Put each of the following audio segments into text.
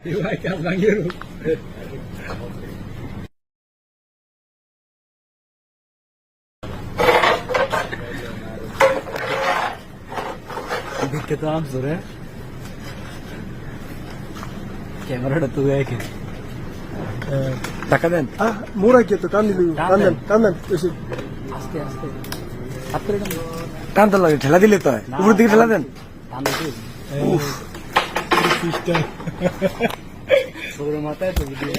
Igual que al banheiro. দিকটা আম জোরে ক্যামেরাটা তো দেখে টাকা দেন মোরা কে তো টান দিলি টান দেন এসে আস্তে আস্তে হাত করে টান তো লাগে ঠেলা দিলে তো হয় উপরের দিকে ঠেলা দেন টান দিতে উফ সিস্টেম sobre মাথায় তো ভিডিও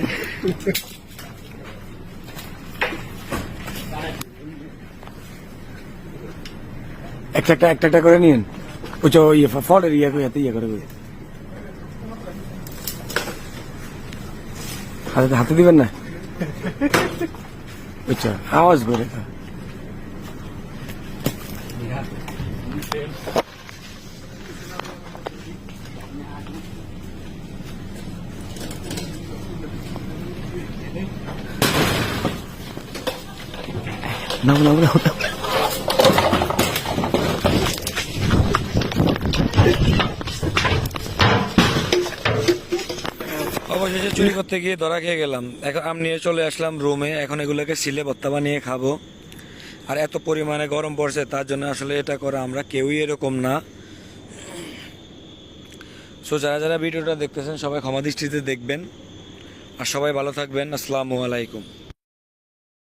একটা করে নিন ওই ইয়ে ফলের ইয়ে করে ইয়ে করে হাতে দিবেন না বুঝছো আওয়াজ করে নাও অবশেষে চুরি করতে গিয়ে ধরা খেয়ে গেলাম। এখন আম নিয়ে চলে আসলাম রুমে। এখন এগুলোকে সিলে ভর্তা বানিয়ে খাবো। আর এত পরিমাণে গরম পড়ছে, তার জন্য আসলে এটা করা আমরা কেউই এরকম না। সো যারা ভিডিওটা দেখতেছেন সবাই ক্ষমা দৃষ্টিতে দেখবেন, আর সবাই ভালো থাকবেন। আসসালামু আলাইকুম।